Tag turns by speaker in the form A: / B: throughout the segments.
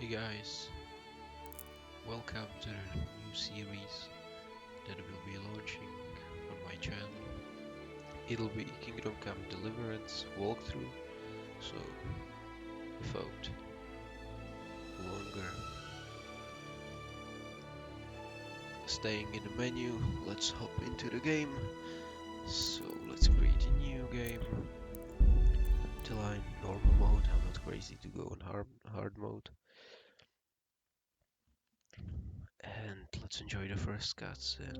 A: Hey guys, welcome to the new series that will be launching on my channel. It'll be Kingdom Come Deliverance walkthrough, so without longer staying in the menu, let's hop into the game. So let's create a new game. Till I'm normal mode, I'm not crazy to go on hard mode. And let's enjoy the first cutscene.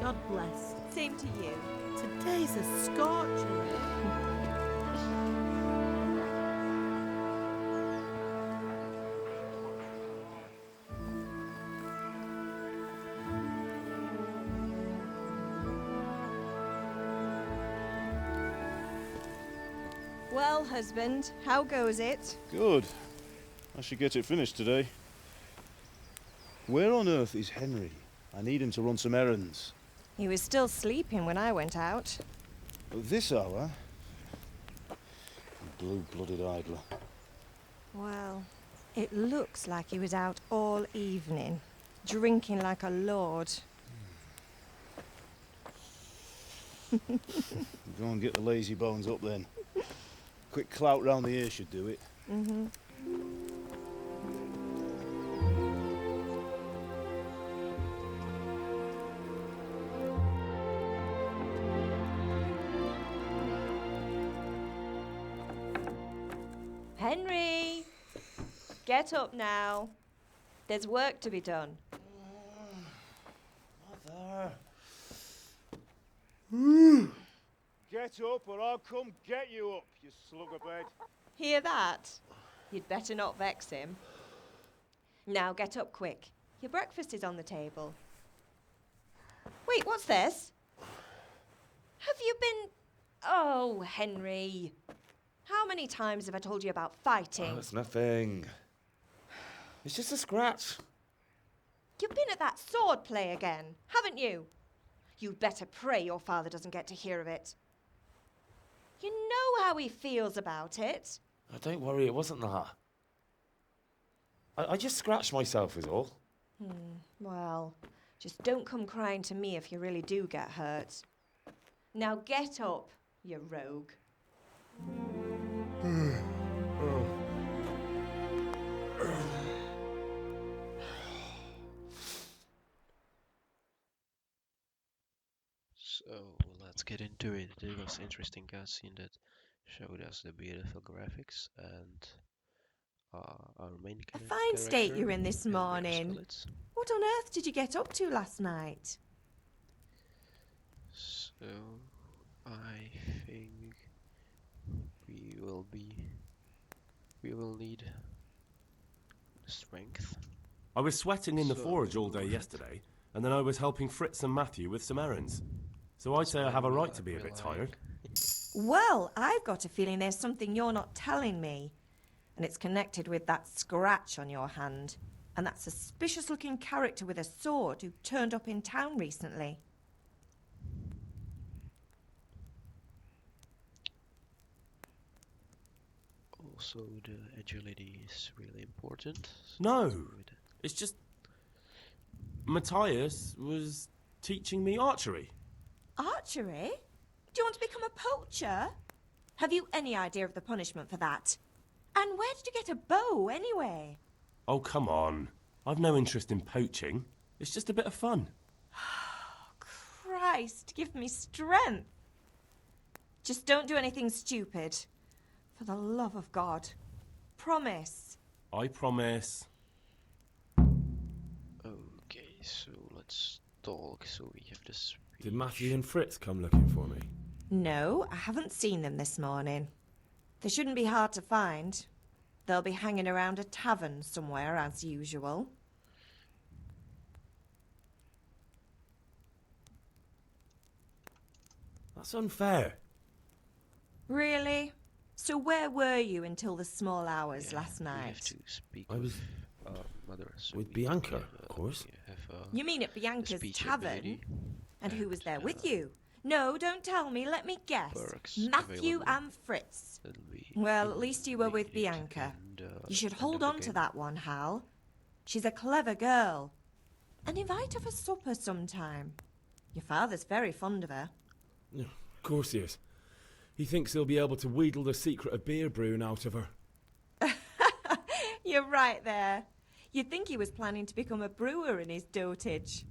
B: God bless. Same to you. Today's a scorcher.
C: Well, husband, how goes it?
D: Good. I should get it finished today. Where on earth is Henry? I need him to run some errands.
C: He was still sleeping when I went out.
D: At this hour? Blue-blooded idler.
C: Well, it looks like he was out all evening, drinking like a lord.
D: Go and get the lazy bones up then. Quick clout round the ear should do it.
C: Mm-hmm. Henry! Get up now. There's work to be done.
D: Mother. Get up or I'll come get you up, you slugabed.
C: Hear that? You'd better not vex him. Now get up quick. Your breakfast is on the table. Wait, what's this? Have you been... Oh, Henry. How many times have I told you about fighting?
E: Oh, it's nothing. It's just a scratch.
C: You've been at that sword play again, haven't you? You'd better pray your father doesn't get to hear of it. You know how he feels about it.
E: Oh, don't worry, it wasn't that. I just scratched myself is all.
C: Well, just don't come crying to me if you really do get hurt. Now get up, you rogue.
A: So let's get into it. It was an interesting cutscene that showed us the beautiful graphics and our main
B: A fine state you're in this morning.
A: Skalitz.
B: What on earth did you get up to last night?
A: So I think we will need strength.
F: I was sweating in the
A: So,
F: forge all day
A: move it.
F: yesterday, and then I was helping Fritz and Matthew with some errands. So I'd say I have a right to be a bit tired.
C: Well, I've got a feeling there's something you're not telling me. And it's connected with that scratch on your hand. And that suspicious-looking character with a sword who turned up in town recently.
A: Also, the agility is really important.
F: No, it's just Matthias was teaching me archery.
C: Archery? Do you want to become a poacher? Have you any idea of the punishment for that? And where did you get a bow, anyway?
F: Oh, come on. I've no interest in poaching. It's just a bit of fun.
C: Christ, give me strength. Just don't do anything stupid. For the love of God. Promise.
F: I promise.
A: Okay, so let's talk. So we have this.
E: Did Matthew and Fritz come looking for me?
C: No, I haven't seen them this morning. They shouldn't be hard to find. They'll be hanging around a tavern somewhere, as usual.
E: That's unfair.
C: Really? So where were you until the small hours last
A: We have
C: night?
A: to speak
E: I was
A: with mother. So
E: with
A: we
E: Bianca,
A: can,
E: of course.
A: we have,
C: You mean at
A: a
C: Bianca's
A: speech
C: tavern?
A: ability
C: And who was there
A: and,
C: with you? No, don't tell me. Let me guess.
A: perks
C: Matthew
A: available.
C: and Fritz.
A: that'll be
C: Well, at least you were with
A: immediate
C: Bianca.
A: and,
C: You should
A: end
C: hold
A: of the
C: on to
A: game.
C: that one, Hal. She's a clever girl. And invite her for supper sometime. Your father's very fond of her.
E: Yeah, of course he is. He thinks he'll be able to wheedle the secret of beer brewing out of her.
C: You're right there. You'd think he was planning to become a brewer in his dotage.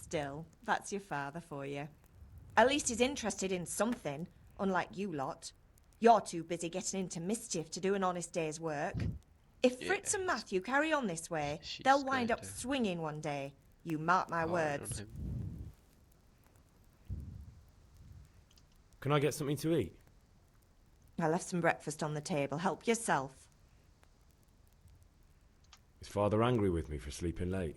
C: Still, that's your father for you. At least he's interested in something, unlike you lot. You're too busy getting into mischief to do an honest day's work. If Fritz and Matthew carry on this way,
A: She's
C: they'll wind
A: going
C: up
A: to
C: swinging one day. You mark my
A: hard on
C: words.
A: him.
E: Can I get something to eat?
C: I left some breakfast on the table. Help yourself.
E: Is Father angry with me for sleeping late?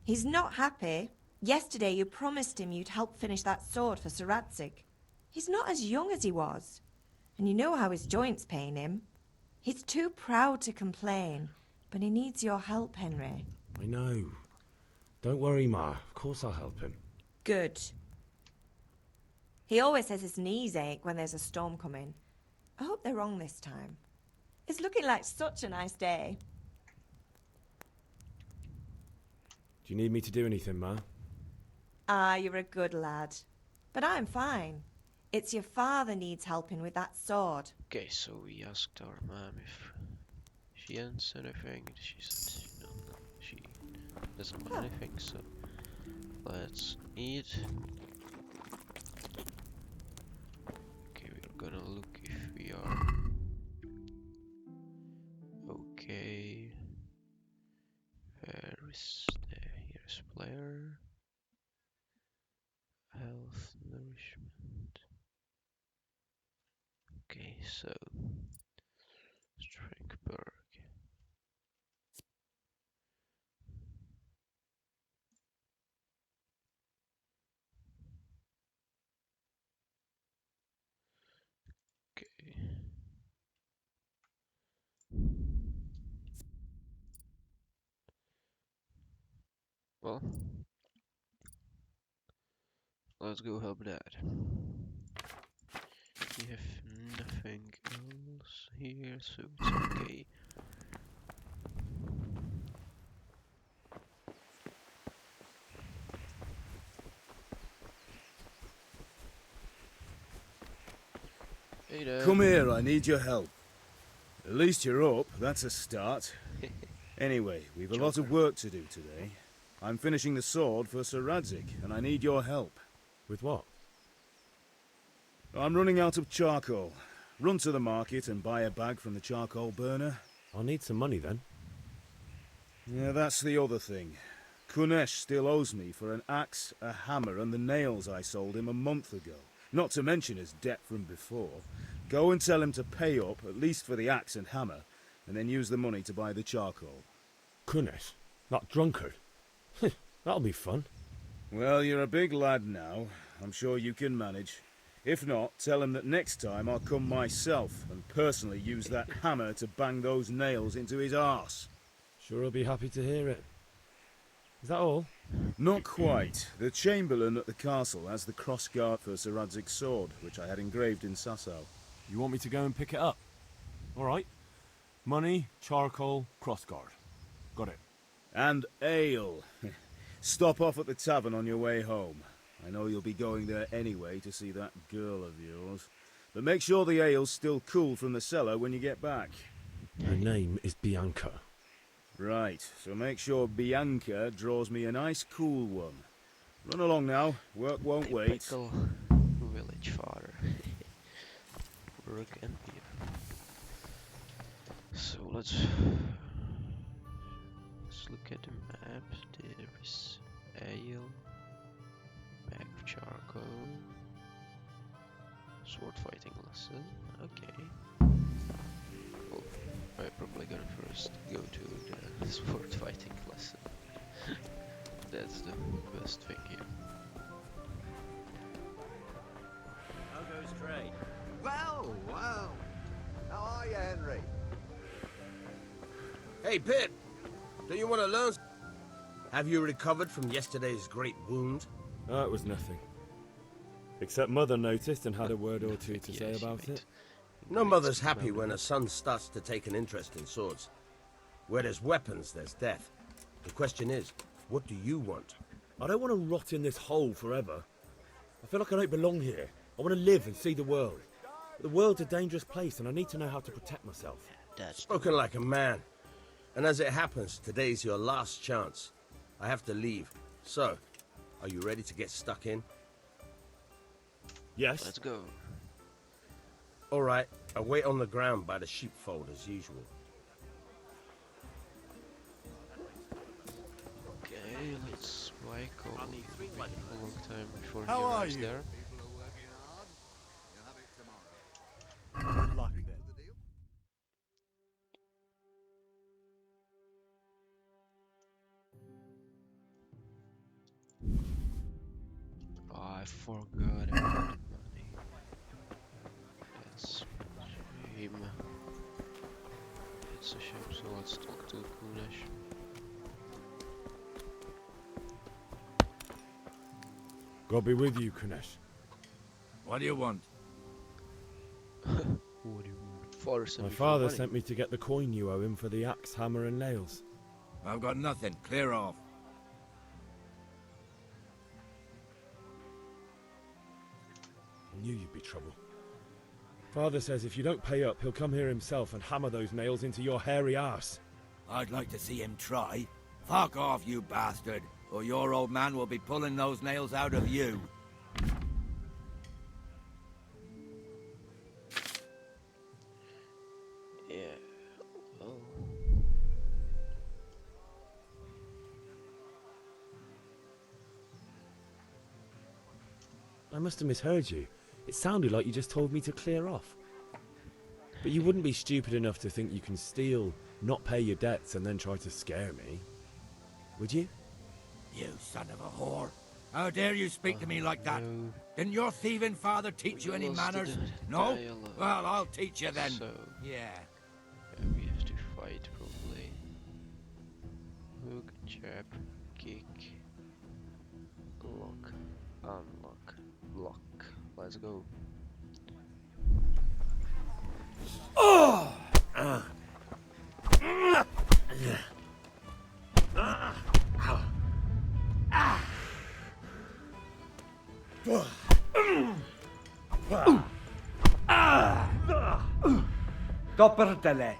C: He's not happy. Yesterday you promised him you'd help finish that sword for Sir Radzig. He's not as young as he was. And you know how his joints pain him. He's too proud to complain, but he needs your help, Henry.
E: I know. Don't worry, Ma. Of course I'll help him.
C: Good. He always says his knees ache when there's a storm coming. I hope they're wrong this time. It's looking like such a nice day.
E: Do you need me to do anything, Ma?
C: Ah, you're a good lad. But I'm fine. It's your father needs helping with that sword.
A: Okay, so we asked our mom if she owns anything. She said no, she doesn't want anything. So let's eat. Okay, we're gonna look if we are okay. Where is the here's player? Health, nourishment. Okay, so strength perk. Okay. Well, let's go help Dad. We have nothing else here, so it's okay. Hey Dad.
D: Come here, I need your help. At least you're up, that's a start. Anyway, we've a lot of work to do today. I'm finishing the sword for Sir Radzig, and I need your help.
E: With what?
D: I'm running out of charcoal. Run to the market and buy a bag from the charcoal burner.
E: I'll need some money then.
D: Yeah, that's the other thing. Kunesh still owes me for an axe, a hammer, and the nails I sold him a month ago. Not to mention his debt from before. Go and tell him to pay up, at least for the axe and hammer, and then use the money to buy the charcoal.
E: Kunesh, that drunkard. That'll be fun.
D: Well, you're a big lad now. I'm sure you can manage. If not, tell him that next time I'll come myself and personally use that hammer to bang those nails into his arse.
E: Sure he'll be happy to hear it. Is that all?
D: Not quite. The Chamberlain at the castle has the crossguard for Sir Radzig's sword, which I had engraved in Sasau.
F: You want me to go and pick it up? All right. Money, charcoal, crossguard. Got it.
D: And ale. Stop off at the tavern on your way home. I know you'll be going there anyway to see that girl of yours. But make sure the ale's still cool from the cellar when you get back.
E: Her name is Bianca.
D: Right, so make sure Bianca draws me a nice cool one. Run along now, work won't wait.
A: Typical village father. Work and beer. So let's look at the map. There is ale, bag of charcoal, sword fighting lesson. Okay. Well, I'm probably gonna first go to the sword fighting lesson. That's the best thing here.
G: How goes trade? Well, well. How are you, Henry?
H: Hey, Pip. Do you want to learn? Have you recovered from yesterday's great wound?
E: It was nothing. Except Mother noticed and had a word or two to say
A: Yes,
E: about
A: mate.
E: it.
H: No mother's happy when a son starts to take an interest in swords. Where there's weapons, there's death. The question is, what do you want?
E: I don't want to rot in this hole forever. I feel like I don't belong here. I want to live and see the world. But the world's a dangerous place and I need to know how to protect myself.
A: That's
H: Spoken like a man. And as it happens, today's your last chance. I have to leave. So, are you ready to get stuck in?
E: Yes?
A: Let's go.
H: All right, I'll wait on the ground by the sheepfold as usual.
A: Okay, let's Michael. It's been a long time before
G: How
A: he
G: are
A: arrives
G: you?
A: there.
G: Good luck then.
A: Oh, I forgot about the money. That's a shame. It's a shame, so let's talk to Kunesh.
E: God be with you, Kunesh.
I: What do you want?
A: What do you want? Father sent
E: My
A: me for
E: father
A: money.
E: sent me to get the coin you owe him for the axe, hammer and nails.
I: I've got nothing. Clear off.
E: I knew you'd be trouble. Father says if you don't pay up, he'll come here himself and hammer those nails into your hairy arse.
I: I'd like to see him try. Fuck off, you bastard, or your old man will be pulling those nails out of you.
A: Yeah. Well.
E: I must have misheard you. It sounded like you just told me to clear off. But you wouldn't be stupid enough to think you can steal, not pay your debts, and then try to scare me. Would you?
I: You son of a whore. How dare you speak to me like that?
A: No.
I: Didn't your thieving father teach you any
A: Lost
I: manners?
A: the
I: No?
A: dialogue.
I: Well, I'll teach you then.
A: So,
I: Yeah.
A: yeah, we have to fight probably. Hook, jab, kick, lock, unlock, block. Let's go.
J: Doppeltele.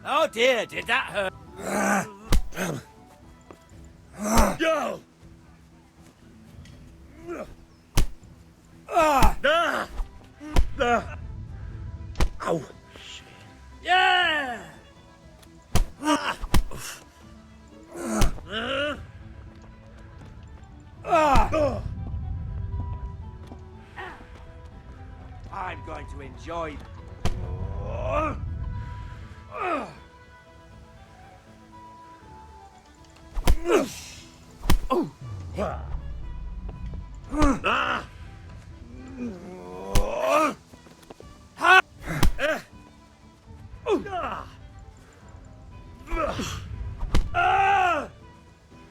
I: Oh dear, did that hurt?
E: Go!
J: I'm going to enjoy.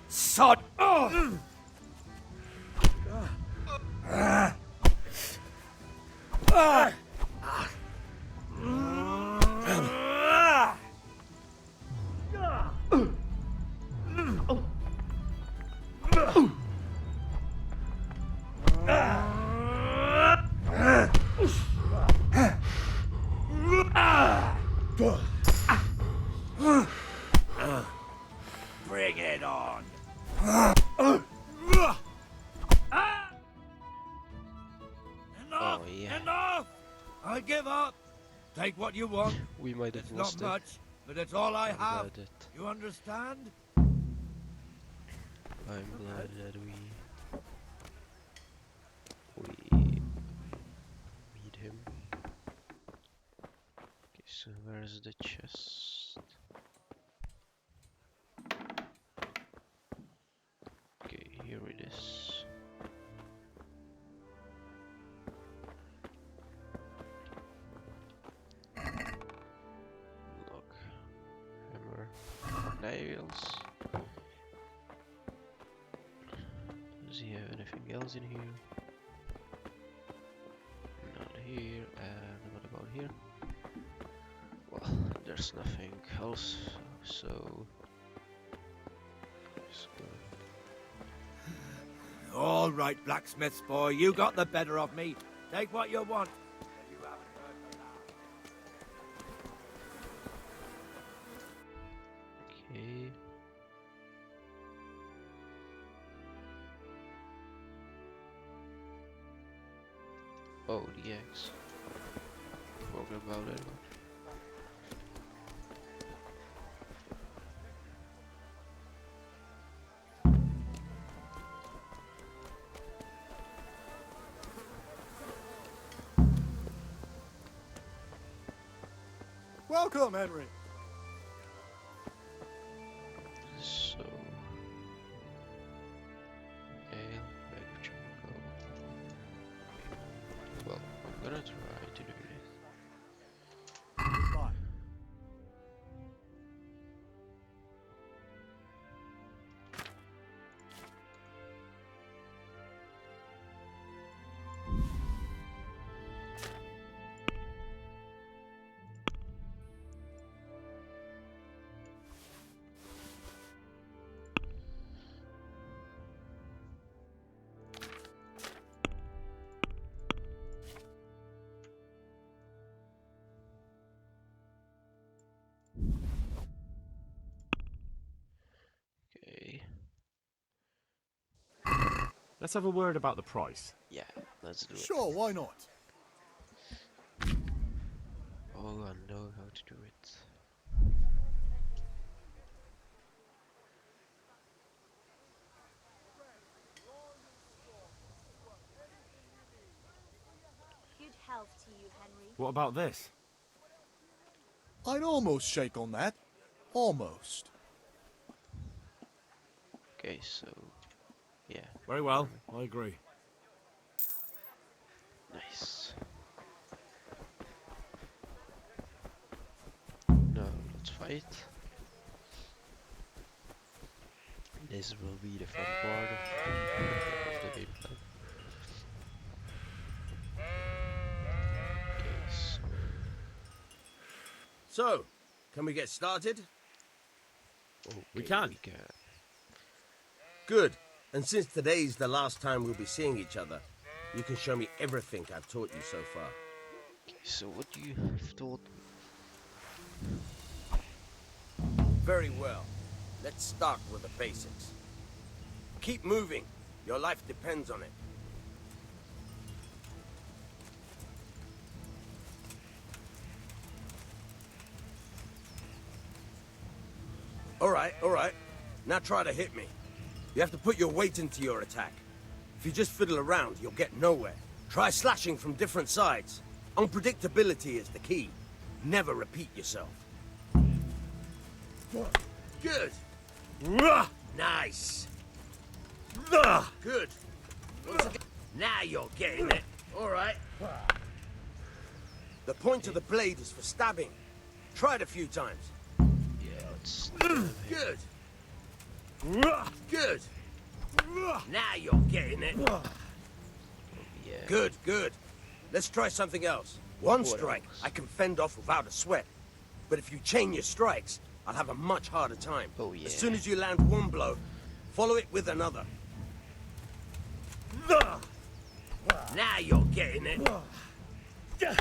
J: Sod! Bring it on!
I: Enough!
A: Oh, yeah.
I: Enough! I give up. Take what you want.
A: We might have
I: It's
A: lost
I: not
A: it.
I: much, but it's all I
A: I'm
I: have.
A: glad that
I: You understand?
A: I'm glad that we meet him. Okay, so where's the chest? Okay, here it is. Lock, hammer, nails. Does he have anything else in here? Not here. And what about here? Well, there's nothing else, so just go.
I: All right, blacksmith's boy, you got the better of me. Take what you want. You haven't heard the last.
A: Okay. Oh, the eggs. Forgot about it.
K: Welcome, Henry.
A: So, ale, bag of charcoal. Well, I'm gonna try to do this.
K: Fine.
A: Okay,
E: Let's have a word about the price.
A: yeah, let's do it.
K: Sure, why not?
A: Oh, I know how to do it.
L: Good health to you, Henry.
E: What about this?
K: I'd almost shake on that. Almost.
A: Okay, so, yeah,
F: Very well, I agree.
A: nice. Now, let's fight. This will be the fun part of the gameplay. Okay, so
H: So, can we get started?
E: We can.
A: We can.
H: Good. And since today's the last time we'll be seeing each other, you can show me everything I've taught you so far.
A: Okay, so what do you have taught me?
H: Very well. Let's start with the basics. Keep moving. Your life depends on it. All right. Now try to hit me. You have to put your weight into your attack. If you just fiddle around, you'll get nowhere. Try slashing from different sides. Unpredictability is the key. Never repeat yourself. Good. Nice. Good. Once again. Now you're getting it. All right. The point of the blade is for stabbing. Try it a few times.
A: Yeah, let's...
H: Good. Good. Now you're getting it.
A: Yeah.
H: Good, good. Let's try something else. One strike, I can fend off without a sweat. But if you chain your strikes, I'll have a much harder time.
A: Oh, yeah.
H: As soon as you land one blow, follow it with another. Now you're getting it.
A: Yeah.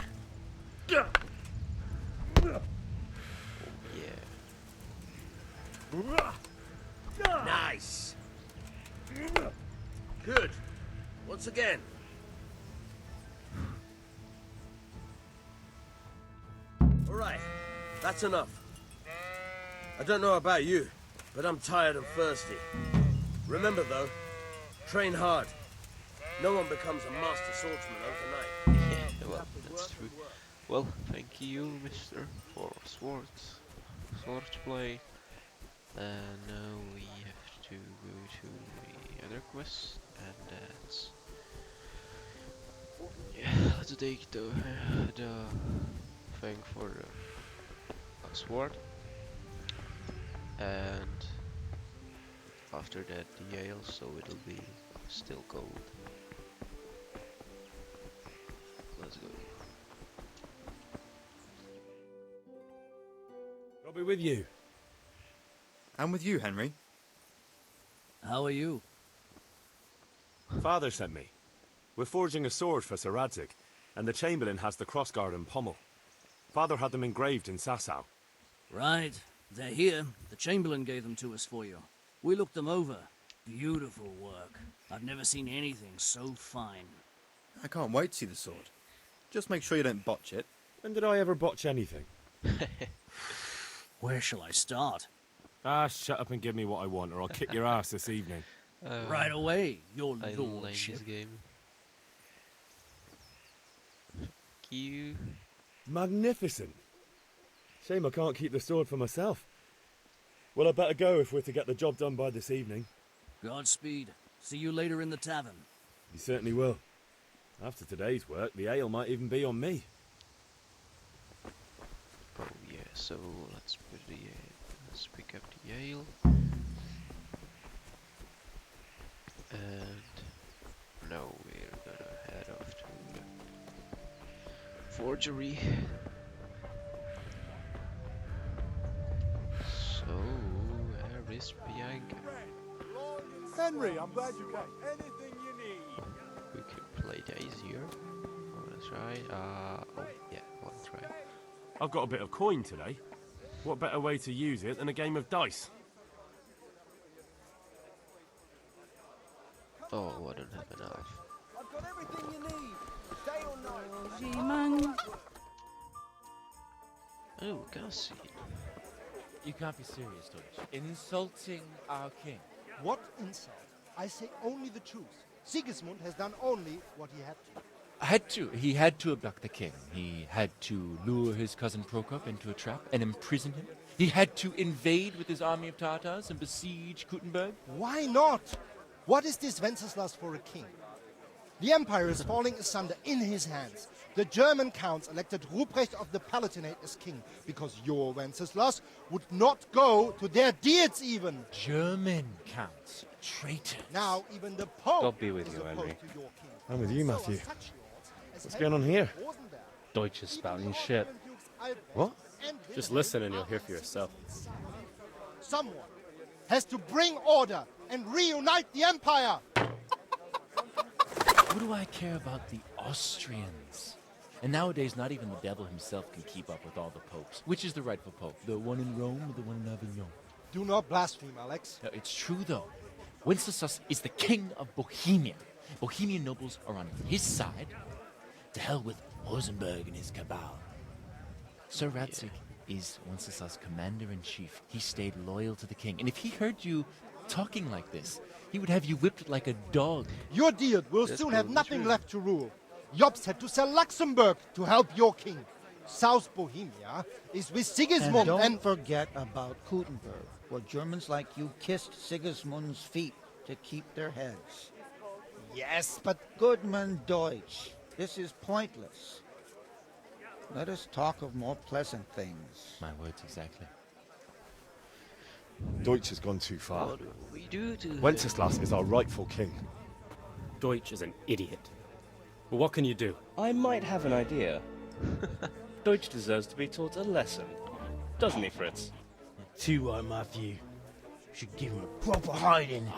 H: Nice. Good. Once again. All right. That's enough. I don't know about you, but I'm tired and thirsty. Remember, though, train hard. No one becomes a master swordsman overnight.
A: Yeah, well, that's true. Well, thank you, mister, for swordplay. And now we have to go to the other quest, and that's... Yeah, let's take the thing for the sword. And after that the ale, so it'll be still cold. Let's go.
E: I'll be with you.
M: I'm with you, Henry.
N: How are you?
E: Father sent me. We're forging a sword for Sir Radzig, and the Chamberlain has the crossguard and pommel. Father had them engraved in Sasau.
N: Right. They're here. The Chamberlain gave them to us for you. We looked them over. Beautiful work. I've never seen anything so fine.
M: I can't wait to see the sword. Just make sure you don't botch it.
E: When did I ever botch anything?
N: Where shall I start?
F: Ah, shut up and give me what I want, or I'll kick your ass this evening.
N: Right away, your
A: I like
N: lordship.
A: this game. Fuck you.
E: Magnificent. Shame I can't keep the sword for myself. Well, I better go if we're to get the job done by this evening.
N: Godspeed. See you later in the tavern.
E: You certainly will. After today's work, the ale might even be on me.
A: Oh yeah, so let's put the let's pick up the ale. And now we're gonna head off to the forgery. So where is Bianca?
K: Henry, I'm glad you came. Anything you need.
A: We could play days here. Wanna try? Oh yeah, wanna try.
F: I've got a bit of coin today. What better way to use it than a game of dice?
A: Oh, I don't have enough.
G: I've got everything you need. Day or night.
A: Oh, Cassie.
O: You can't be serious, Deutsch. Insulting our king.
P: What insult? I say only the truth. Sigismund has done only what he had to.
O: He had to abduct the king. He had to lure his cousin Prokop into a trap and imprison him. He had to invade with his army of Tartars and besiege Kuttenberg.
P: Why not? What is this Wenceslas for a king? The empire is falling asunder in his hands. The German counts elected Ruprecht of the Palatinate as king because your Wenceslas would not go to their deeds even.
O: German counts. Traitors.
P: Now even the Pope
M: God be with
P: is
M: you,
P: opposed
M: Henry.
P: to your king.
E: I'm with you, Matthew.
P: So, as such lords, as
E: What's going on here?
P: wasn't there?
M: Deutsch is spouting shit.
E: What?
M: Just listen and you'll hear for yourself.
P: Someone has to bring order and reunite the empire.
O: What do I care about the Austrians? And nowadays, not even the devil himself can keep up with all the popes. Which is the rightful pope? The one in Rome or the one in Avignon?
P: Do not blaspheme, Alex.
O: No, it's true, though. Wenceslas is the king of Bohemia. Bohemian nobles are on his side. To hell with Rosenberg and his cabal. Sir Radzig is Wenceslas' commander-in-chief. He stayed loyal to the king. And if he heard you talking like this. He would have you whipped like a dog.
P: Your deal will soon have nothing left to rule. Jobst had to sell Luxembourg to help your king. South Bohemia is with Sigismund
Q: And don't forget about Kuttenberg, where Germans like you kissed Sigismund's feet to keep their heads.
P: Yes, but...
Q: Goodman Deutsch, this is pointless. Let us talk of more pleasant things.
O: My words exactly.
E: Deutsch has gone too far.
A: What do we do to
E: Wenceslas is our rightful king.
R: Deutsch is an idiot. But what can you do?
S: I might have an idea. Deutsch deserves to be taught a lesson. Doesn't he, Fritz?
T: Too right, Matthew. Should give him a proper hiding.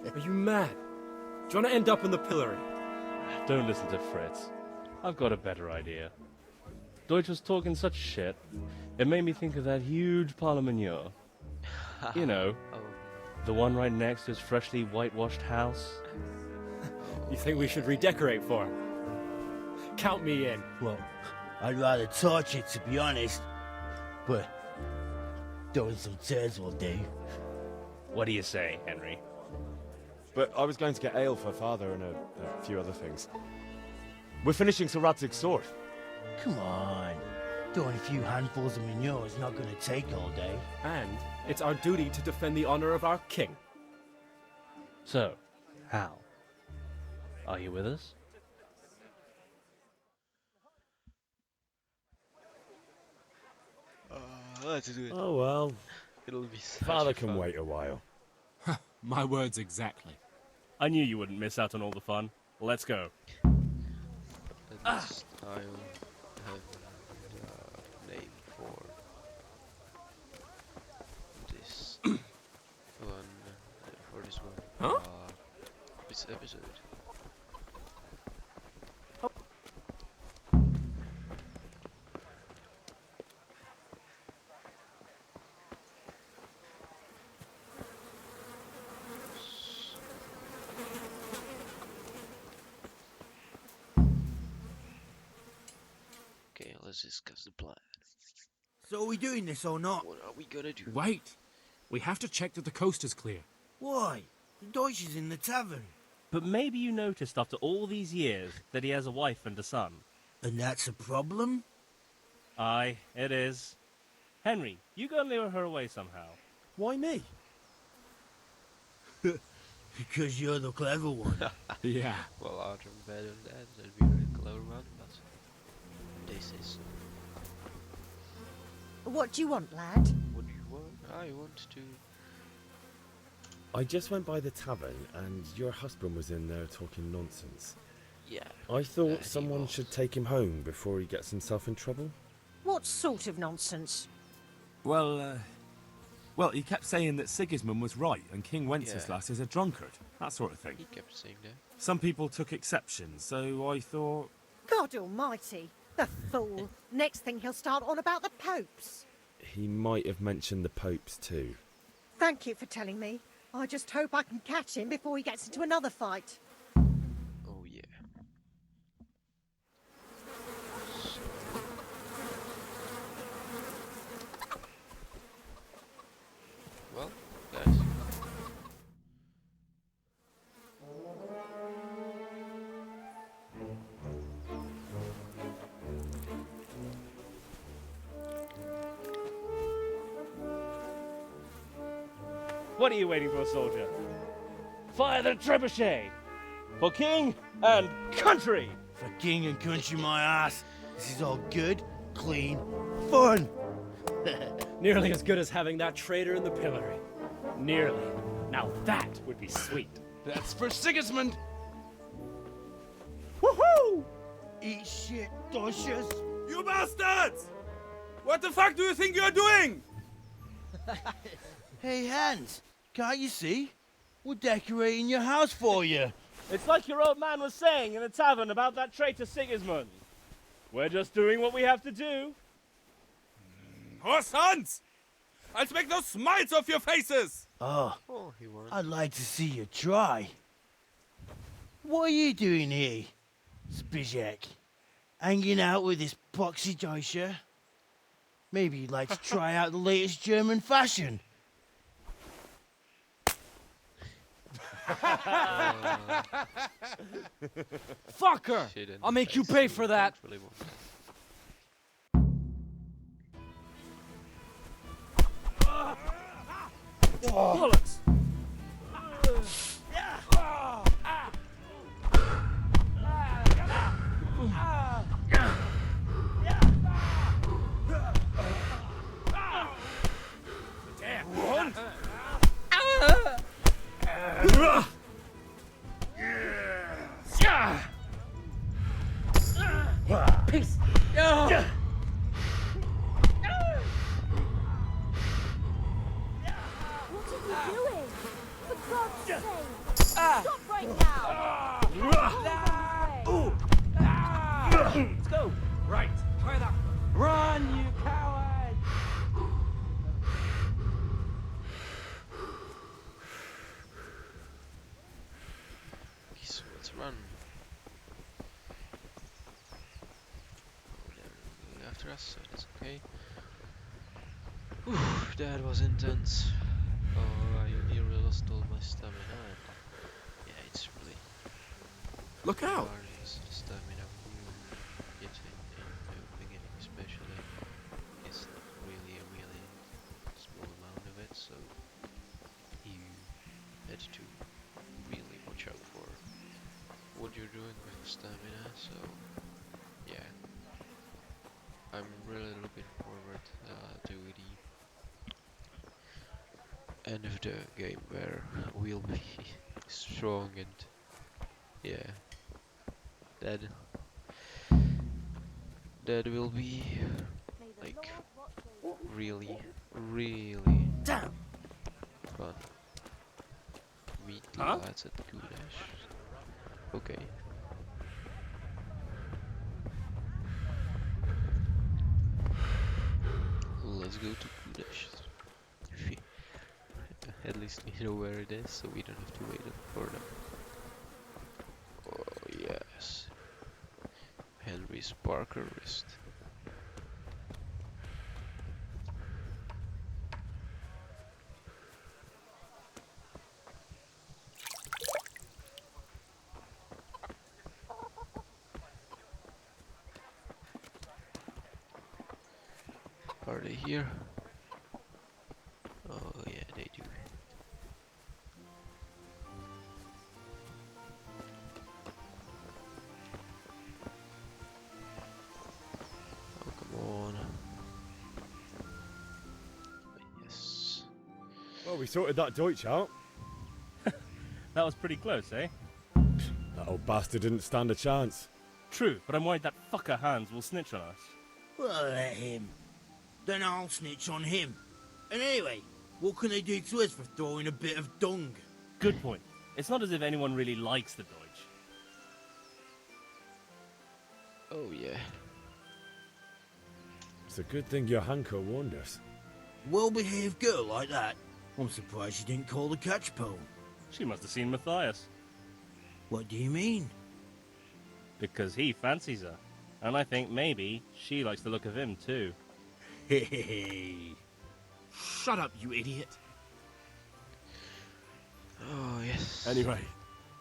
R: Are you mad? Do you want to end up in the pillory?
S: Don't listen to Fritz. I've got a better idea. Deutsch was talking such shit, it made me think of that huge parliament. You know, the one right next to his freshly whitewashed house.
R: You think we should redecorate for him? Count me in.
T: Well, I'd rather torch it, to be honest. But throwing some tears will do.
S: What do you say, Henry?
E: But I was going to get ale for father and a few other things. We're finishing Sir Radzig's sword.
T: Come on. Throwing a few handfuls of manure is not going to take all day.
R: And it's our duty to defend the honor of our king.
S: So, Hal, are you with us?
A: Let's do it.
E: Oh well.
A: It'll be such
E: Father
A: a
E: can
A: fun.
E: wait a while.
F: My words exactly.
S: I knew you wouldn't miss out on all the fun. Let's go.
A: Let's I'll have a name for this one. For this one.
R: Huh?
A: This episode. Okay, let's discuss the plan.
T: So are we doing this or not?
A: What are we gonna do?
F: Wait. We have to check that the coast is clear.
T: Why? The Deutsch is in the tavern.
S: But maybe you noticed after all these years that he has a wife and a son.
T: And that's a problem?
S: Aye, it is. Henry, you go and lure her away somehow.
E: Why me?
T: Because you're the clever one.
F: Yeah.
A: Well, Arthur better than that. That'd be a really clever one, but they say so.
B: What do you want, lad?
A: What do you want? I want to.
E: I just went by the tavern and your husband was in there talking nonsense.
A: Yeah.
E: I thought
A: he
E: someone
A: was.
E: should take him home before he gets himself in trouble.
B: What sort of nonsense?
F: Well, he kept saying that Sigismund was right and King Wenceslas is a drunkard. That sort of thing.
A: He kept saying that.
F: Some people took exception, so I thought...
B: God almighty, the fool. Next thing he'll start on about the popes.
E: He might have mentioned the popes too.
B: Thank you for telling me. I just hope I can catch him before he gets into another fight.
A: Oh yeah. Well, guys.
S: What are you waiting for, soldier? Fire the trebuchet! For king and country!
T: For king and country, my ass. This is all good, clean, fun.
R: Nearly as good as having that traitor in the pillory. Nearly. Now that would be sweet.
J: That's for Sigismund!
T: Woohoo! Eat shit, Deutsches.
H: You bastards! What the fuck do you think you're doing?
T: Hey, Hans, can't you see? We're decorating your house for you.
S: It's like your old man was saying in the tavern about that traitor Sigismund. We're just doing what we have to do.
H: Oh, sons! I'll make those smiles off your faces!
T: Oh,
A: he won.
T: I'd like to see you try. What are you doing here, Zbyszek? Hanging out with this boxy Deutscher? Maybe you'd like to try out the latest German fashion.
J: Fucker!
A: Shit in
J: I'll
A: the
J: make you
A: face,
J: pay
A: you
J: for
A: don't
J: that.
A: really want that.
J: Bollocks! Peace!
L: What are you doing? For God's sake! Stop right now!
J: Let's go! Right, try that. Run, you coward!
A: Okay, so let's run. Oh, they're going after us, so that's okay. Whew, that was intense. Oh, I nearly lost all my stamina. And yeah, it's really
F: Look out!
A: hard to use the stamina when you get in the beginning, especially. It's not really a really small amount of it, so you had to really watch out for what you're doing with the stamina. So yeah, I'm really looking forward to the end of the game where we'll be strong and yeah, that will be like really fun. Meet the lads at Kudash. Okay. Let's go to Kudash. At least we know where it is, so we don't have to wait for them. Oh yes. Henry's Parker wrist. Are they here? Oh yeah, they do. Oh, come on. Yes.
E: Well, we sorted that Deutsch out.
S: That was pretty close, eh?
E: That old bastard didn't stand a chance.
S: True, but I'm worried that fucker Hans will snitch on us.
T: Well, let him. Then I'll snitch on him. And anyway, what can they do to us for throwing a bit of dung?
S: Good point. It's not as if anyone really likes the Deutsch.
A: Oh yeah.
E: It's a good thing your Hanko warned us.
T: Well-behaved girl like that. I'm surprised she didn't call the catch pole.
S: She must have seen Matthias.
T: What do you mean?
S: Because he fancies her. And I think maybe she likes the look of him too.
T: Hey.
O: Shut up, you idiot.
A: Oh yes.
F: Anyway,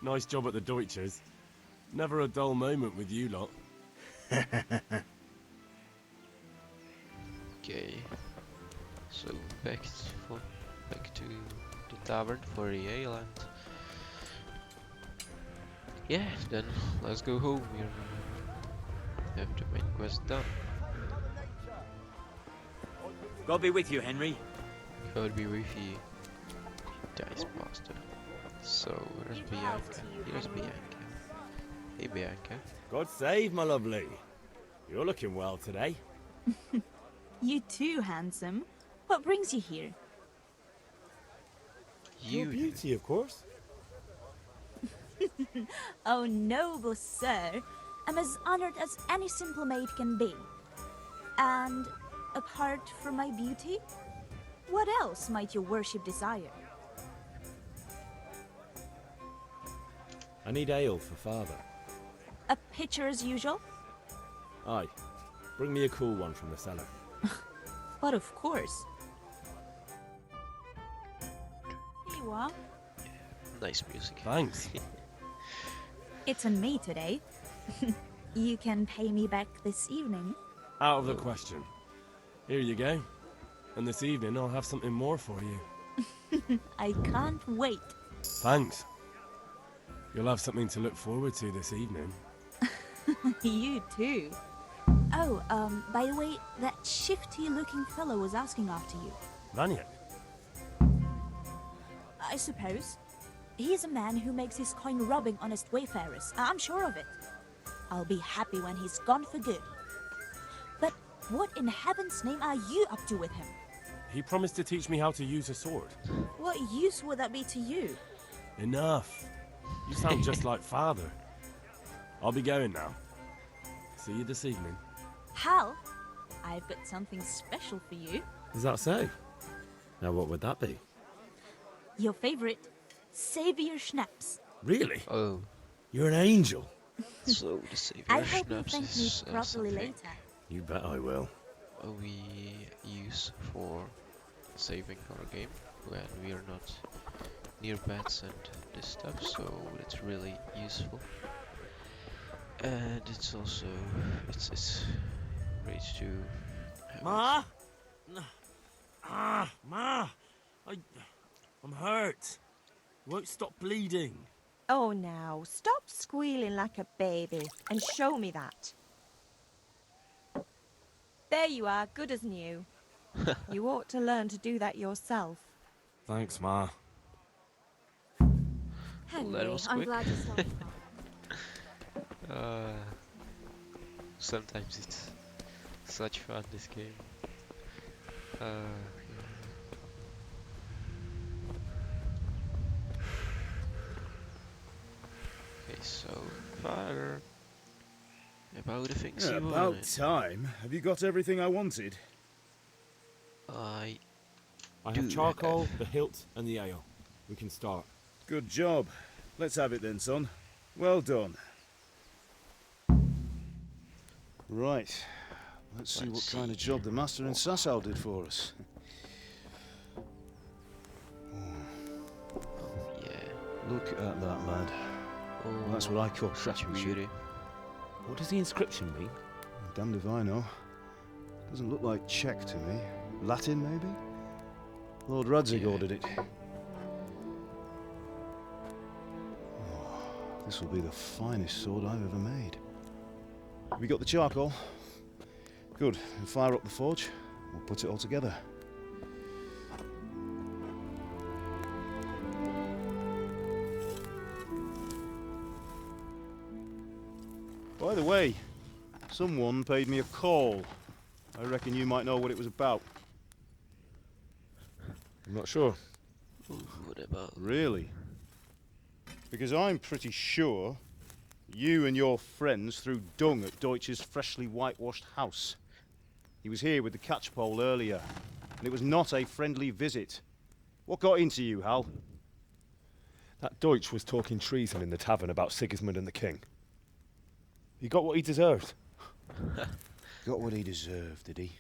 F: nice job at the Deutsches. Never a dull moment with you lot.
A: Okay. So back to the tavern for the ale and yeah, then let's go home. We have the main quest done.
G: God be with you, Henry.
A: God be with you, dice bastard. So where's Bianca? Here's Bianca. Hey Bianca.
D: God save, my lovely. You're looking well today.
U: You too, handsome. What brings you here?
D: Your beauty, of course.
U: Oh, noble sir. I'm as honored as any simple maid can be. And apart from my beauty, what else might your worship desire?
E: I need ale for father.
U: A pitcher as usual?
E: Aye. Bring me a cool one from the cellar.
U: But of course. Here you are.
A: Nice music.
F: Thanks.
U: It's on me today. You can pay me back this evening.
F: Out of the question. Here you go. And this evening I'll have something more for you.
U: I can't wait.
F: Thanks. You'll have something to look forward to this evening.
U: You too. Oh, by the way, that shifty-looking fellow was asking after you.
F: Vanya?
U: I suppose. He's a man who makes his coin robbing honest wayfarers. I'm sure of it. I'll be happy when he's gone for good. But what in heaven's name are you up to with him?
F: He promised to teach me how to use a sword.
U: What use would that be to you?
F: Enough. You sound just like father. I'll be going now. See you this evening.
U: Hal, I've got something special for you.
E: Is that so? Now what would that be?
U: Your favorite, Savior Schnapps.
E: Really?
A: Oh.
E: You're an angel.
A: So the Savior
U: I hope you'll
A: Schnapps
U: thank me
A: is
U: properly
A: something
U: later.
E: You bet I will.
A: we use for saving our game when we are not near bats and this stuff, so it's really useful. And it's also it's great to have
H: Ma? Ma! I'm hurt. Won't stop bleeding.
B: Oh, now, stop squealing like a baby and show me that. There you are, good as new. You ought to learn to do that yourself.
F: Thanks, Ma.
L: Henry, I'm glad you stopped.
A: Sometimes it's such fun, this game. Okay, so far about the things you
D: About
A: wanted.
D: time. Have you got everything I wanted?
A: I
F: have charcoal, the hilt, and the ale. We can start.
D: Good job. Let's have it then, son. Well done. Right. Let's see what kind of job the master in Sasau did for us. Look at that, lad. Well, that's what I call craftsmanship.
E: What does the inscription mean?
D: Damned if I know. Doesn't look like Czech to me. Latin, maybe? Lord Radzig ordered it. Oh, this will be the finest sword I've ever made. Have you got the charcoal? Good. We'll fire up the forge. We'll put it all together. By the way, someone paid me a call. I reckon you might know what it was about.
E: I'm not sure.
A: What about?
D: Really? Because I'm pretty sure you and your friends threw dung at Deutsch's freshly whitewashed house. He was here with the catchpole earlier, and it was not a friendly visit. What got into you, Hal?
E: That Deutsch was talking treason in the tavern about Sigismund and the king. He got what he deserved.
D: Got what he deserved, did he?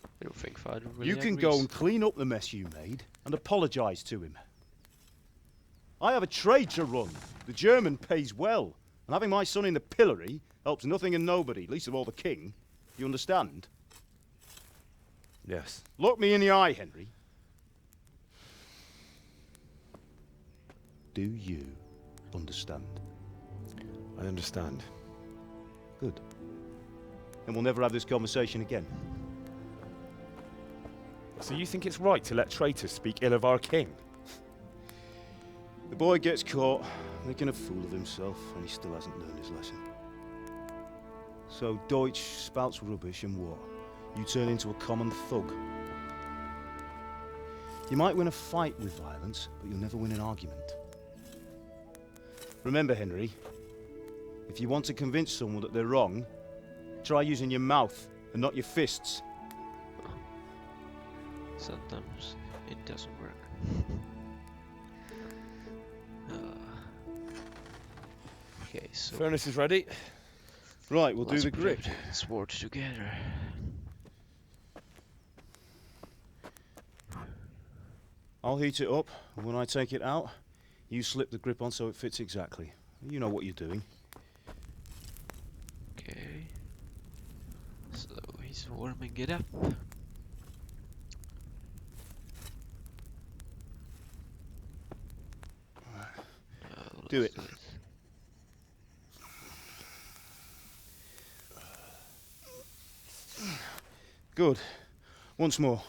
A: I don't think Father really
D: You can
A: agrees.
D: go and clean up the mess you made and apologise to him. I have a trade to run. The German pays well, and having my son in the pillory helps nothing and nobody, least of all the king. You understand?
E: Yes.
D: Look me in the eye, Henry. Do you understand?
E: I understand.
D: Good. And we'll never have this conversation again.
E: So you think it's right to let traitors speak ill of our king?
D: The boy gets caught making a fool of himself, and he still hasn't learned his lesson. So Deutsch spouts rubbish, and what? You turn into a common thug. You might win a fight with violence, but you'll never win an argument. Remember, Henry, if you want to convince someone that they're wrong, try using your mouth and not your fists.
A: Sometimes it doesn't work. Okay, so
E: Furnace is ready.
D: Right, we'll do
A: let's
D: the grip.
A: put the sword together.
D: I'll heat it up, and when I take it out, You slip the grip on so it fits exactly. You know what you're doing.
A: Okay. So he's warming it up.
D: Do it. Good. Once more.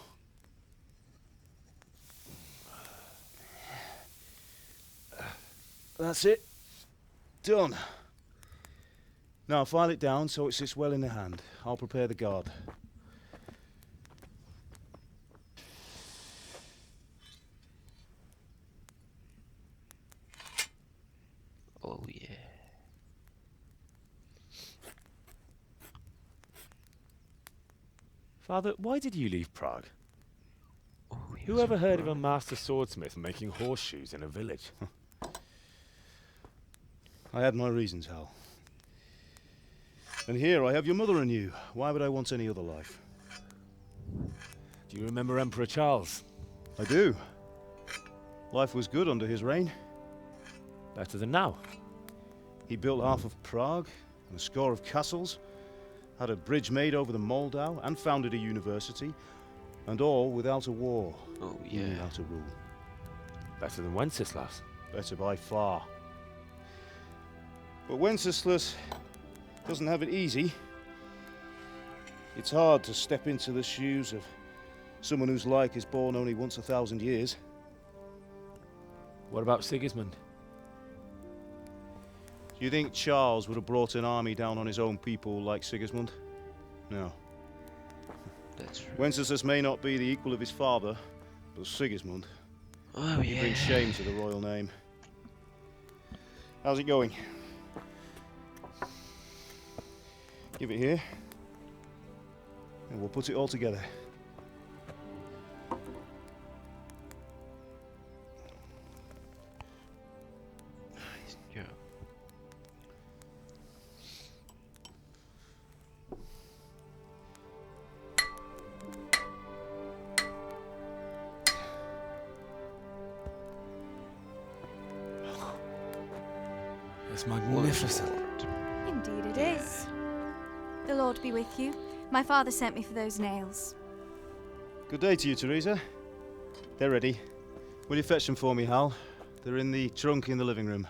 D: That's it. Done. Now file it down so it sits well in the hand. I'll prepare the guard.
A: Oh yeah.
E: Father, why did you leave Prague?
A: Oh,
E: Who ever heard of a master swordsmith making horseshoes in a village?
D: I had my reasons, Hal. And here I have your mother and you. Why would I want any other life?
E: Do you remember Emperor Charles?
D: I do. Life was good under his reign.
E: Better than now.
D: He built half of Prague and a score of castles, had a bridge made over the Moldau, and founded a university, and all without a war.
A: Oh
D: He knew how to rule.
E: Better than Wenceslas.
D: Better by far. But Wenceslas doesn't have it easy. It's hard to step into the shoes of someone whose like is born only once 1,000 years.
E: What about Sigismund?
D: Do you think Charles would have brought an army down on his own people like Sigismund? No.
A: That's true.
D: Wenceslas may not be the equal of his father, but Sigismund.
A: Oh
D: He brings shame to the royal name. How's it going? Give it here, and we'll put it all together.
A: Yeah.
E: It's magnificent.
C: Indeed it is. The Lord be with you. My father sent me for those nails.
D: Good day to you, Teresa. They're ready. Will you fetch them for me, Hal? They're in the trunk in the living room.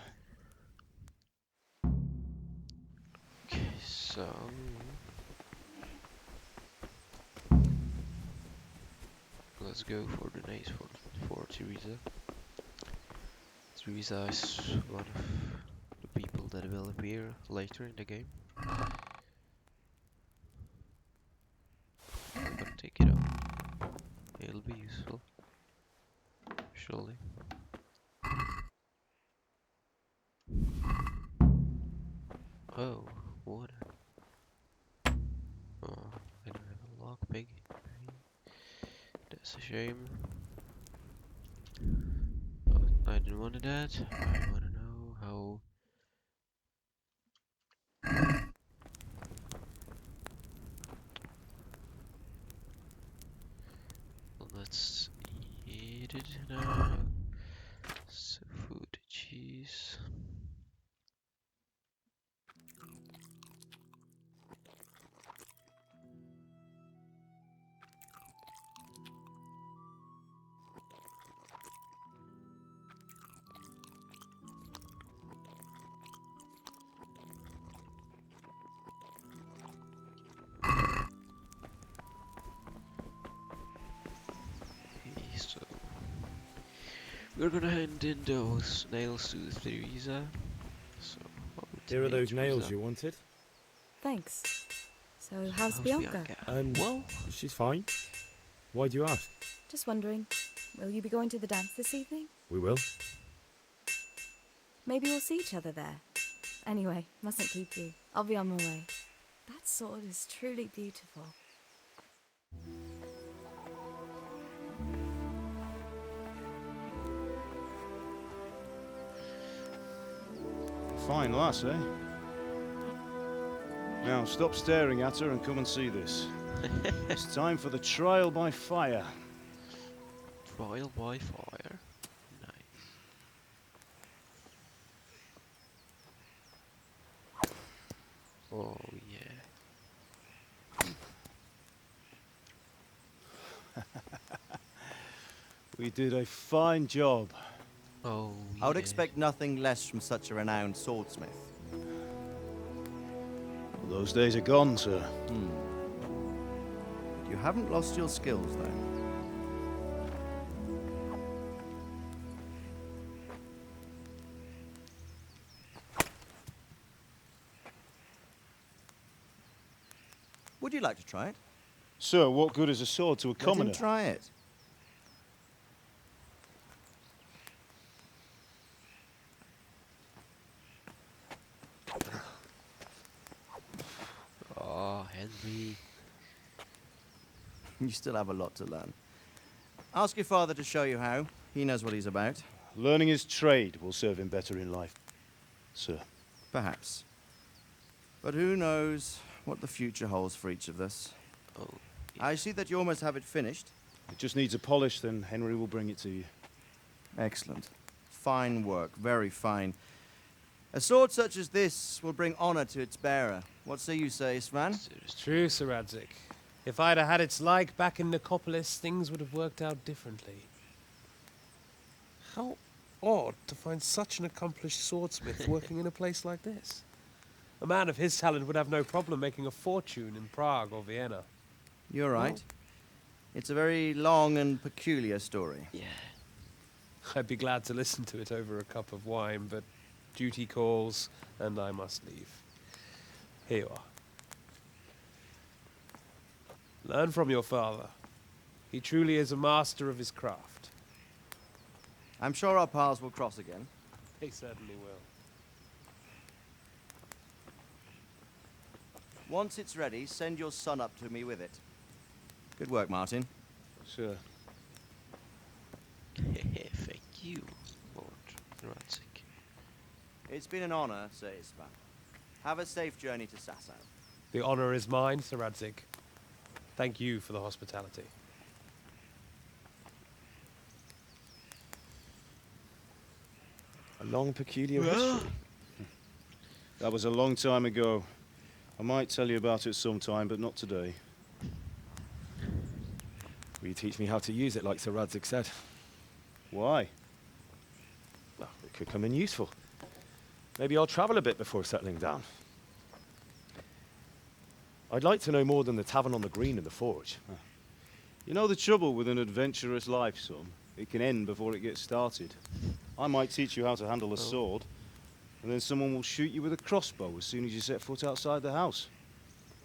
A: Okay, so let's go for the names for Teresa. Teresa is one of the people that will appear later in the game. But take it out. It'll be useful. Surely. Oh, water. Oh, I don't have a lockpick. That's a shame. But I didn't want that. I want to know how. Let's eat it now. So food, cheese. So we're gonna hand in those nails to Teresa. So
E: Here are those nails you wanted.
C: Thanks. So, how's Bianca?
E: Well, she's fine. Why do you ask?
C: Just wondering, will you be going to the dance this evening?
E: We will.
C: Maybe we'll see each other there. Anyway, mustn't keep you. I'll be on my way. That sword is truly beautiful.
D: Fine lass, eh? Now stop staring at her and come and see this. It's time for the trial by fire.
A: Trial by fire. Nice. Oh yeah.
D: We did a fine job.
A: Oh
G: I would expect nothing less from such a renowned swordsmith.
D: Well, those days are gone, sir.
G: You haven't lost your skills, though. Would you like to try it?
D: Sir, what good is a sword to a commoner?
G: Let him try it.
A: Oh, Henry.
G: You still have a lot to learn. Ask your father to show you how. He knows what he's about.
D: Learning his trade will serve him better in life, sir.
G: Perhaps. But who knows what the future holds for each of us.
A: Oh,
G: I see that you almost have it finished.
D: It just needs a polish, then Henry will bring it to you.
G: Excellent. Fine work, very fine. A sword such as this will bring honor to its bearer. What say you, Svan?
R: It's true, Sir Radzik. If I'd have had its like back in Nicopolis, things would have worked out differently. How odd to find such an accomplished swordsmith working in a place like this. A man of his talent would have no problem making a fortune in Prague or Vienna.
G: You're right. It's a very long and peculiar story.
A: Yeah.
R: I'd be glad to listen to it over a cup of wine, but duty calls, and I must leave. Here you are. Learn from your father. He truly is a master of his craft.
G: I'm sure our paths will cross again.
R: They certainly will.
G: Once it's ready, send your son up to me with it. Good work, Martin.
D: Sure.
A: Thank you, Lord Radzik.
G: It's been an honor, Sir Isvan. Have a safe journey to Sasau.
R: The honor is mine, Sir Radzik. Thank you for the hospitality.
E: A long, peculiar history.
D: That was a long time ago. I might tell you about it sometime, but not today.
E: Will you teach me how to use it like Sir Radzik said?
D: Why?
E: Well, it could come in useful. Maybe I'll travel a bit before settling down. I'd like to know more than the tavern on the green and the forge.
D: You know the trouble with an adventurous life, son? It can end before it gets started. I might teach you how to handle a sword, and then someone will shoot you with a crossbow as soon as you set foot outside the house.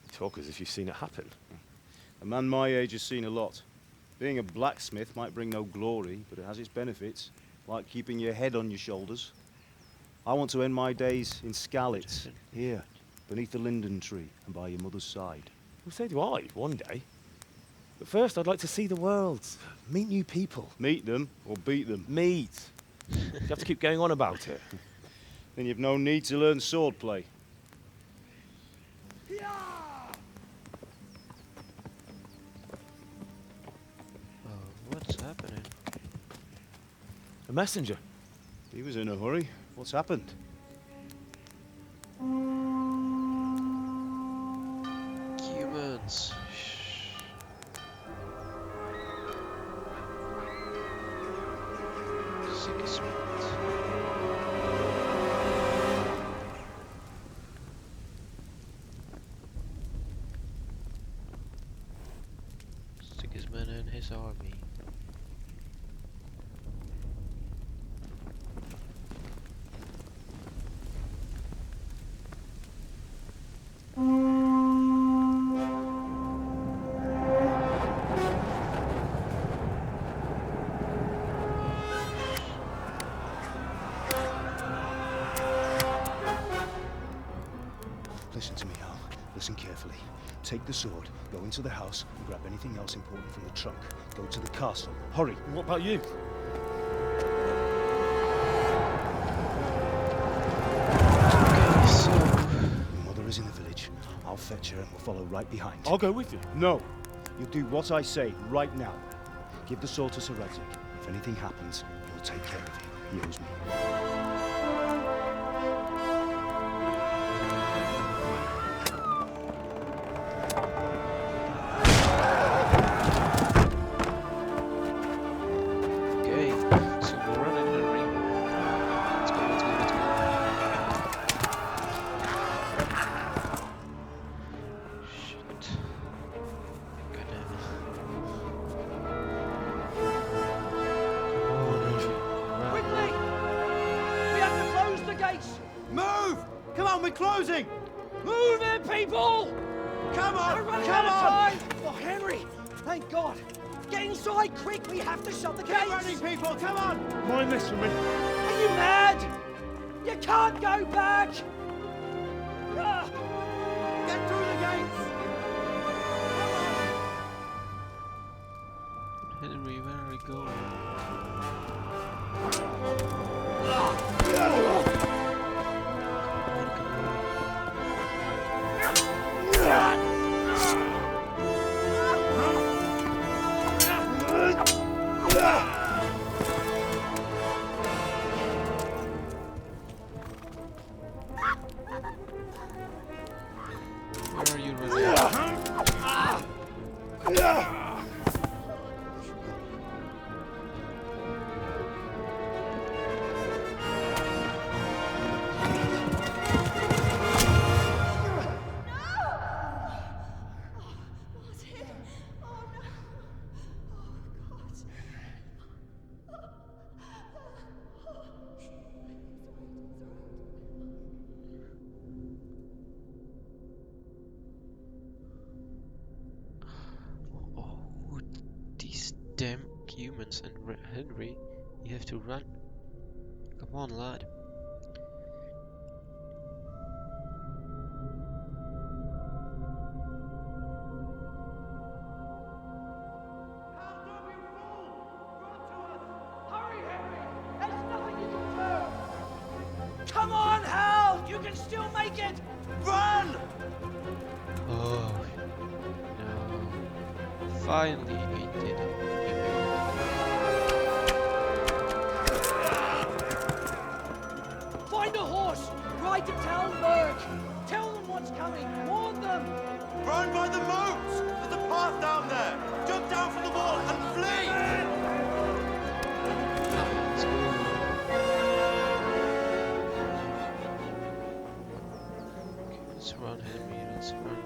E: You talk as if you've seen it happen.
D: A man my age has seen a lot. Being a blacksmith might bring no glory, but it has its benefits, like keeping your head on your shoulders. I want to end my days in Skalitz, here, beneath the linden tree and by your mother's side.
E: Well, so do I, one day. But first, I'd like to see the world, meet new people.
D: Meet them or beat them?
E: Meet. You have to keep going on about it.
D: Then you've no need to learn swordplay.
A: What's happening?
E: A messenger.
D: He was in a hurry. What's happened?
A: Humans. Sigismund and his army.
D: Listen to me, Al. Listen carefully. Take the sword, go into the house, and grab anything else important from the trunk. Go to the castle. Hurry.
E: And what about you?
A: Okay, so...
D: Your mother is in the village. I'll fetch her and we'll follow right behind.
E: I'll go with you.
D: No. You'll do what I say right now. Give the sword to Sir Radzik. If anything happens, he'll take care of you. He owes me.
G: down, we're closing!
T: Move it, people!
G: Come on,
T: We're running
G: come
T: out of
G: on!
T: time! Oh, Henry! Thank God! Get inside, quick! We have to shut the gates!
G: Get running, people, come on!
T: Mind this for me. Are you mad? You can't go back! Ah!
G: Get through the gates!
A: Henry, where are we going? Where are you running? Oh, these damn humans and Henry, you have to run. Come on, lad.
T: Hurry, Henry! There's nothing you can do! Come on, Hal! You can still make it! Run!
A: Oh, no. Finally, he did it. He made
T: Find a horse! Ride to Talberg! Tell them what's coming! Warn them!
G: Run by the moat! There's a path down there! Jump down from the wall and flee!
A: Let's run, Henry, let's run.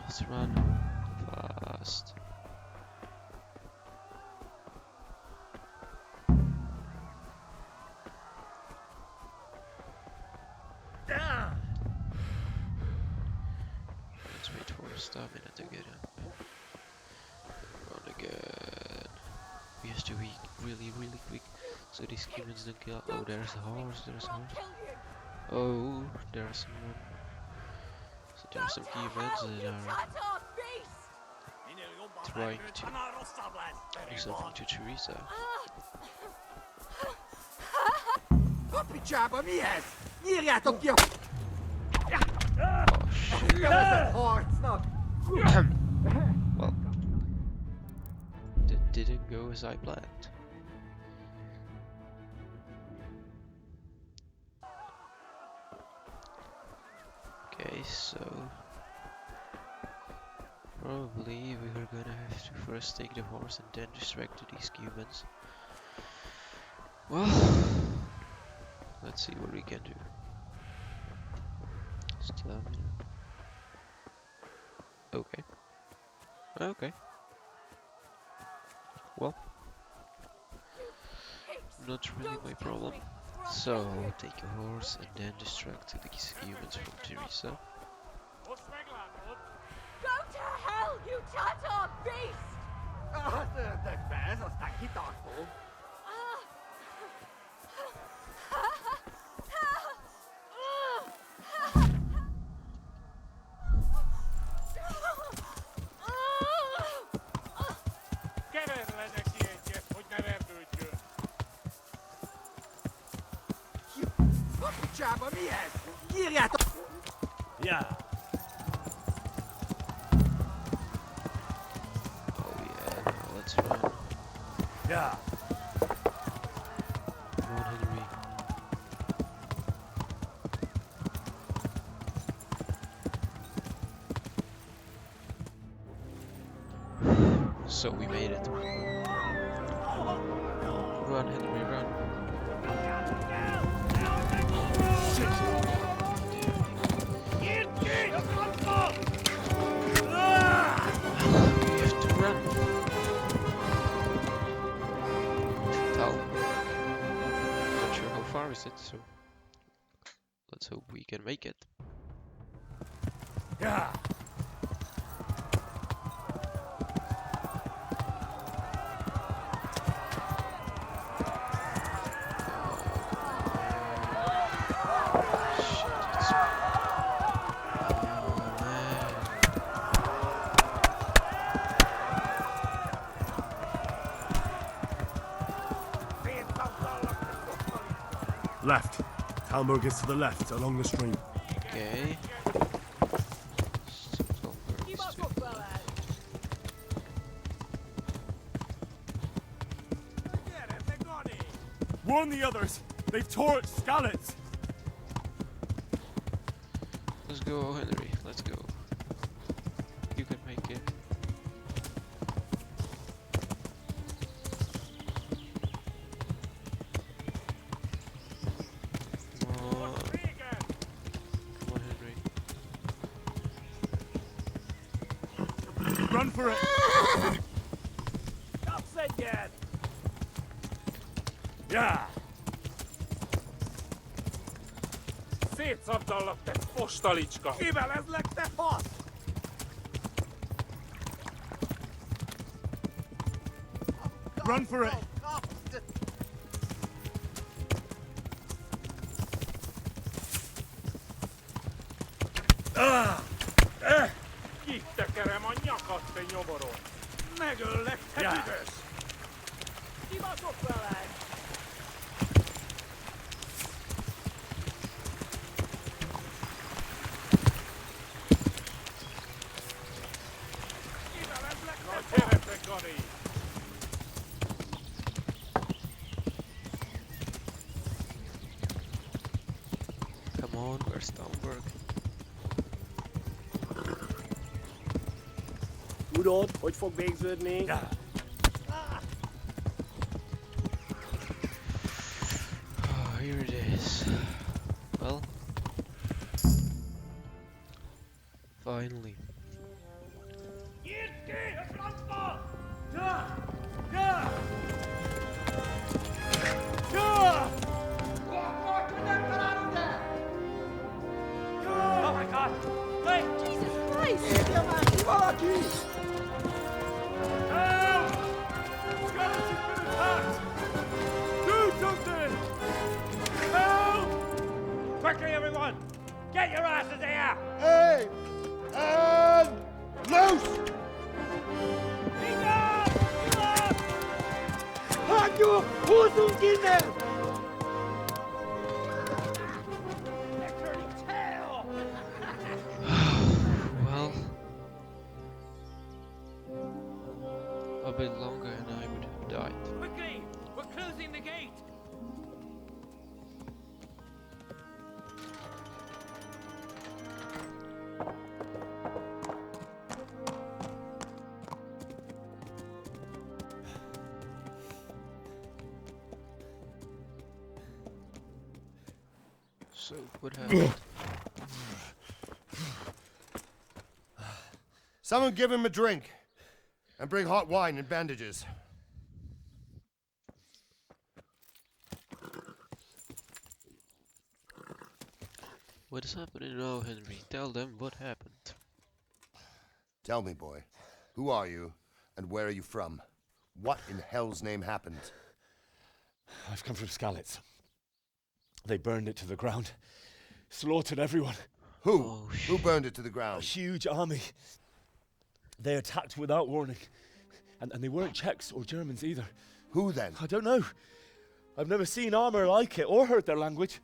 A: Let's run fast. Let's wait for stamina to get up. Run again. We have to be really quick so these humans don't kill. Oh, there's a horse, there's a horse. Oh, there's someone. So there are some key events that are trying to do something to Teresa.
J: Kapicsába mi ez? Nyírjátok ki a... harcnak!
A: Well, that didn't go as I planned. Okay, so probably we were gonna have to first take the horse and then distract these humans. Well, let's see what we can do. Stamina. Okay. Okay. Well, not really my problem. So, take a horse and then distract these humans from Teresa.
L: Go to hell, you Tatar beast!
J: De ez aztán kitartó.
L: Keverlenek ilyenket, hogy ne verdődjön!
J: Kapicsába mi ez? Nyírjátok!
T: Yeah.
A: Oh yeah, let's run.
T: Yeah.
A: Come on, Henry. So we made it. Run, Henry, run. have to run. Not sure how far is it, so let's hope we can make it.
F: Yeah. Left. Talmor gets to the left, along the stream.
A: Okay.
F: Warn the others! They've tore at Skalitz!
A: Let's go, Henry. Let's go. You can make it. Come on, Henry.
F: Run for it! Yeah!
J: Szétszabdallak, te fostalicska! Kivelezlek, te fasz!
F: Run for it!
J: Kitekerem a nyakat, te nyomoron! Megöllek, te büdös! Kibaszok veled!
A: Come on, where's Stamberg?
J: Tudod, hogy fog végződni?
A: Oh, here it is. Well, finally.
J: Oh my God! Wait!
B: Jesus Christ!
J: Help! Skalitz has been attacked! Do something! Help! Quickly, everyone! Get your asses here!
K: Hey! And loose!
J: Hagyjuk! Húzzunk innen!
A: Well, a bit longer and I would have died.
J: Quickly! We're closing the gate!
A: So, what happened?
K: Someone give him a drink. And bring hot wine and bandages.
A: What is happening now, Henry? Tell them what happened.
K: Tell me, boy. Who are you, and where are you from? What in hell's name happened?
E: I've come from Skalitz. They burned it to the ground. Slaughtered everyone.
K: Who?
A: Oh,
K: Who burned it to the ground?
E: A huge army. They attacked without warning. And they weren't Czechs or Germans either.
K: Who then?
E: I don't know. I've never seen armor like it or heard their language.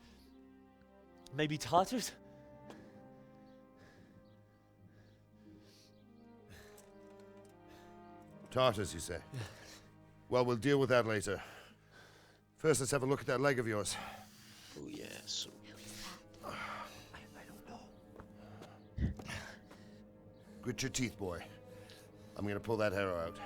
E: Maybe Tatars?
K: Tartars, you say? Well, we'll deal with that later. First, let's have a look at that leg of yours.
A: Oh, yes.
K: Grit your teeth, boy. I'm gonna pull that arrow out.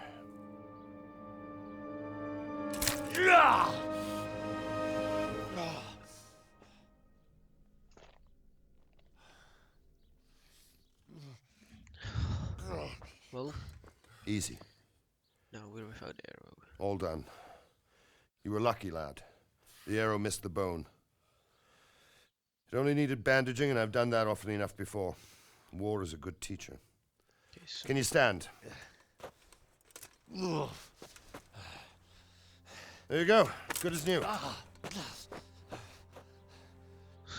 K: Easy.
A: Now we're without arrow.
K: All done. You were lucky, lad. The arrow missed the bone. It only needed bandaging, and I've done that often enough before. War is a good teacher.
A: Okay, so
K: Can you stand? There you go. Good as new.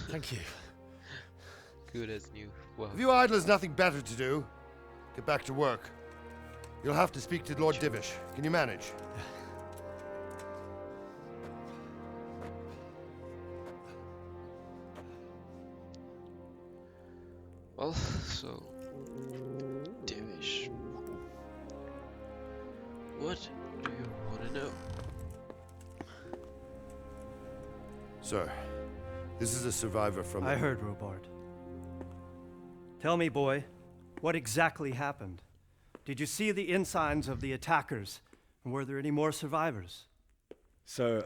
E: Thank you.
A: Good as new. Wow.
K: If you idlers nothing better to do, get back to work. You'll have to speak to Lord Divish. Can you manage?
A: Well, so Divish. What do you want to know?
K: Sir, this is a survivor from...
I: I heard, Robard. Tell me, boy, what exactly happened? Did you see the ensigns of the attackers? And were there any more survivors?
E: So,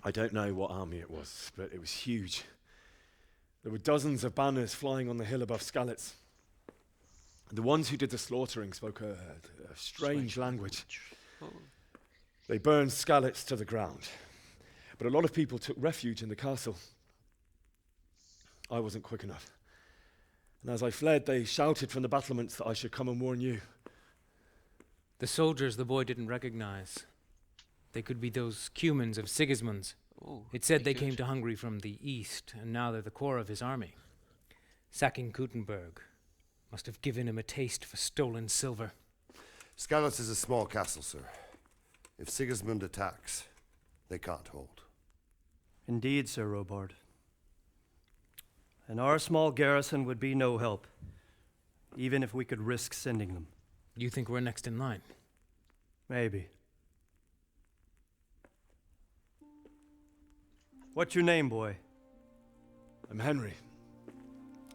E: I don't know what army it was, but it was huge. There were dozens of banners flying on the hill above Skalitz. The ones who did the slaughtering spoke a strange language.
A: Oh.
E: They burned Skalitz to the ground, but a lot of people took refuge in the castle. I wasn't quick enough. And as I fled, they shouted from the battlements that I should come and warn you.
V: The soldiers the boy didn't recognize. They could be those Cumans of Sigismund's.
A: Oh,
V: it said they came to Hungary from the east, and now they're the core of his army. Sacking Gutenberg must have given him a taste for stolen silver.
K: Skalitz is a small castle, sir. If Sigismund attacks, they can't hold.
I: Indeed, Sir Robard. And our small garrison would be no help, even if we could risk sending them.
V: You think we're next in line?
I: Maybe. What's your name, boy?
E: I'm Henry,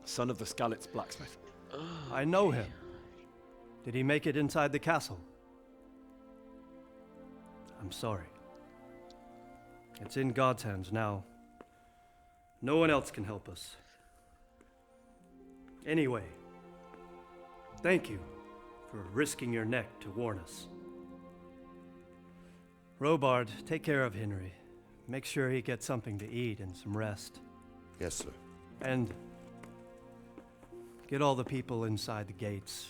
E: son of the Skalitz blacksmith.
I: I know him. Did he make it inside the castle? I'm sorry. It's in God's hands now. No one else can help us. Anyway, thank you for risking your neck to warn us. Robard, take care of Henry. Make sure he gets something to eat and some rest.
K: Yes, sir.
I: And get all the people inside the gates.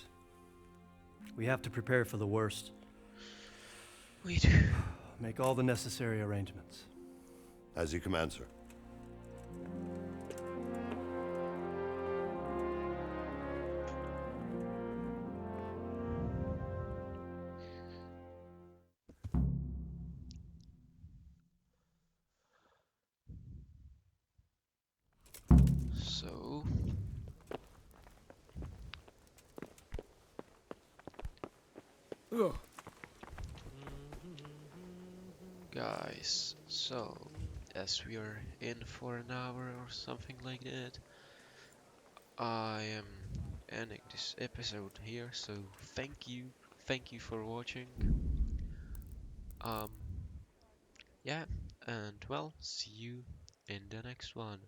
I: We have to prepare for the worst.
A: We do.
I: Make all the necessary arrangements.
K: As you command, sir.
A: So guys, so as we are in for an hour or something like that, I am ending this episode here, so thank you for watching. Yeah, and well, see you in the next one.